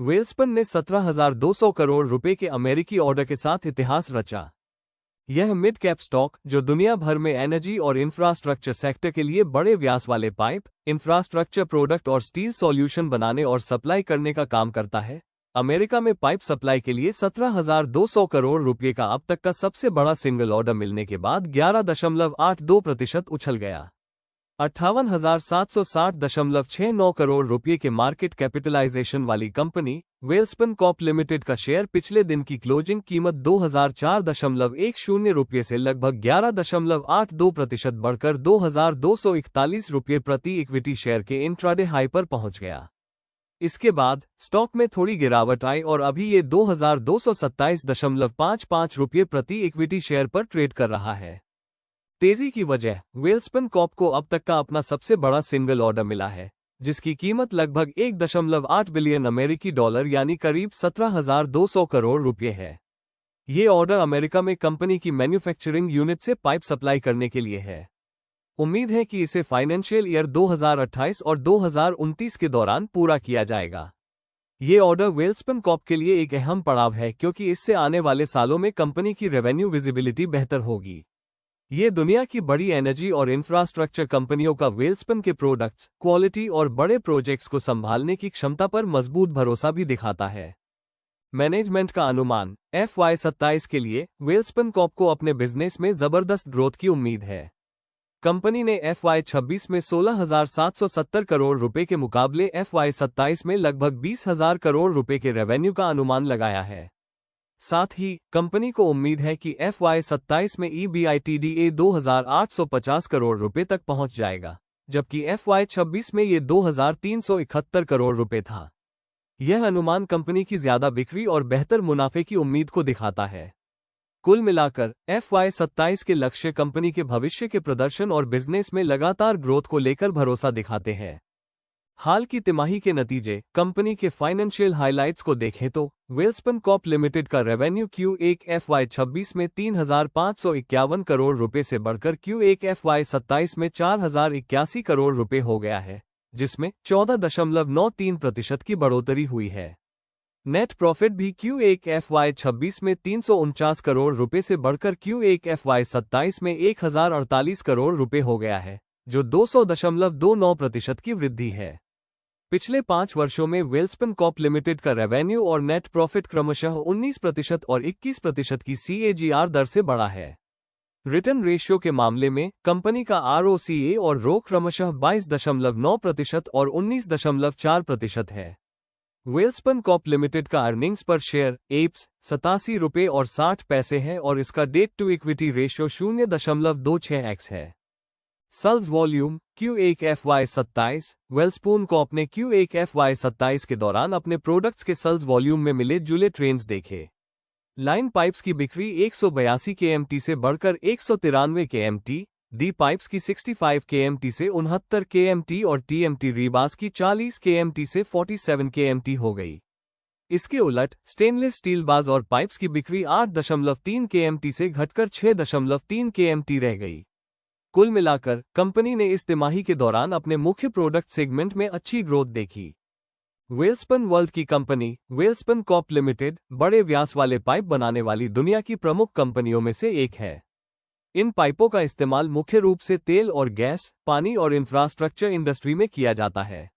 वेल्सपन ने 17,200 करोड़ रुपए के अमेरिकी ऑर्डर के साथ इतिहास रचा। यह मिड कैप स्टॉक, जो दुनिया भर में एनर्जी और इंफ्रास्ट्रक्चर सेक्टर के लिए बड़े व्यास वाले पाइप, इंफ्रास्ट्रक्चर प्रोडक्ट और स्टील सॉल्यूशन बनाने और सप्लाई करने का काम करता है, अमेरिका में पाइप सप्लाई के लिए 17,200 करोड़ रुपए का अब तक का सबसे बड़ा सिंगल ऑर्डर मिलने के बाद 11.82% उछल गया। 58,760.69 करोड़ रुपए के मार्केट कैपिटलाइजेशन वाली कंपनी वेल्सपन कॉर्प लिमिटेड का शेयर पिछले दिन की क्लोजिंग कीमत 2004.10 रुपये से लगभग 11.82% बढ़कर 2,241 रुपये प्रति इक्विटी शेयर के इंट्राडे हाई पर पहुंच गया। इसके बाद स्टॉक में थोड़ी गिरावट आई और अभी ये 2,227.55 रुपये प्रति इक्विटी शेयर पर ट्रेड कर रहा है। तेजी की वजह वेल्सपन कॉर्प को अब तक का अपना सबसे बड़ा सिंगल ऑर्डर मिला है, जिसकी कीमत लगभग 1.8 बिलियन अमेरिकी डॉलर यानी करीब 17,200 करोड़ रुपए है। ये ऑर्डर अमेरिका में कंपनी की मैन्युफैक्चरिंग यूनिट से पाइप सप्लाई करने के लिए है। उम्मीद है कि इसे फाइनेंशियल ईयर 2028 और 2029 के दौरान पूरा किया जाएगा। ये ऑर्डर वेल्सपन कॉर्प के लिए एक अहम पड़ाव है, क्योंकि इससे आने वाले सालों में कंपनी की रेवेन्यू विजिबिलिटी बेहतर होगी। ये दुनिया की बड़ी एनर्जी और इंफ्रास्ट्रक्चर कंपनियों का वेल्सपन के प्रोडक्ट्स, क्वालिटी और बड़े प्रोजेक्ट्स को संभालने की क्षमता पर मजबूत भरोसा भी दिखाता है। मैनेजमेंट का अनुमान FY27 के लिए वेल्सपन कॉर्प को अपने बिजनेस में जबरदस्त ग्रोथ की उम्मीद है। कंपनी ने FY26 में 16,770 करोड़ रुपए के मुकाबले FY27 में लगभग 20,000 करोड़ रुपए के रेवेन्यू का अनुमान लगाया है। साथ ही कंपनी को उम्मीद है कि FY27 में EBITDA 2,850 करोड़ रुपए तक पहुंच जाएगा, जबकि FY26 में ये 2,371 करोड़ रुपए था। यह अनुमान कंपनी की ज्यादा बिक्री और बेहतर मुनाफे की उम्मीद को दिखाता है। कुल मिलाकर FY27 के लक्ष्य कंपनी के भविष्य के प्रदर्शन और बिजनेस में लगातार ग्रोथ को लेकर भरोसा दिखाते हैं। हाल की तिमाही के नतीजे कंपनी के फाइनेंशियल हाइलाइट्स को देखें तो वेल्सपन कॉर्प लिमिटेड का रेवेन्यू Q1 FY26 में 3,551 करोड़ रुपए से बढ़कर Q1 FY27 में 4,081 करोड़ रुपए हो गया है, जिसमें 14.93% की बढ़ोतरी हुई है। नेट प्रॉफिट भी Q1 FY26 में 349 करोड़ रुपए से बढ़कर Q1 FY27 में 1,048 करोड़ रुपए हो गया है, जो 200.29% की वृद्धि है। पिछले 5 वर्षों में वेल्सपन कॉर्प लिमिटेड का रेवेन्यू और नेट प्रॉफिट क्रमशः 19% और 21% की CAGR दर से बढ़ा है। रिटर्न रेशियो के मामले में कंपनी का ROCA और ROE क्रमशः 22.9% और 19.4% है। वेल्सपन कॉर्प लिमिटेड का अर्निंग्स पर शेयर एप्स 87 रुपये और 60 पैसे है और इसका date to equity ratio 0.26x है। Sales volume Q1 FY27 Welspun Corp ने Q1 FY27 के दौरान अपने प्रोडक्ट्स के सेल्स वॉल्यूम में मिले जुले ट्रेंड्स देखे। लाइन पाइप्स की बिक्री 182 kmt से बढ़कर 193 kmt, डी पाइप्स की 65 kmt से 69 kmt और TMT रीबास की 40 kmt से 47 kmt हो गई। इसके उलट स्टेनलेस स्टील बाज और पाइप्स की बिक्री 8.3 kmt से घटकर 6.3 kmt रह गई। कुल मिलाकर कंपनी ने इस तिमाही के दौरान अपने मुख्य प्रोडक्ट सेगमेंट में अच्छी ग्रोथ देखी। वेल्सपन वर्ल्ड की कंपनी वेल्सपन कॉर्प लिमिटेड बड़े व्यास वाले पाइप बनाने वाली दुनिया की प्रमुख कंपनियों में से एक है। इन पाइपों का इस्तेमाल मुख्य रूप से तेल और गैस, पानी और इंफ्रास्ट्रक्चर इंडस्ट्री में किया जाता है।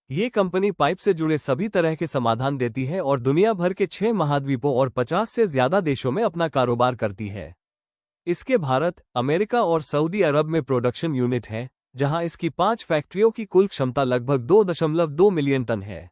ये कंपनी पाइप से जुड़े सभी तरह के समाधान देती है और दुनिया भर के 6 महाद्वीपों और 50 से ज्यादा देशों में अपना कारोबार करती है। इसके भारत, अमेरिका और सऊदी अरब में प्रोडक्शन यूनिट है, जहां इसकी 5 फैक्ट्रियों की कुल क्षमता लगभग 2.2 मिलियन टन है।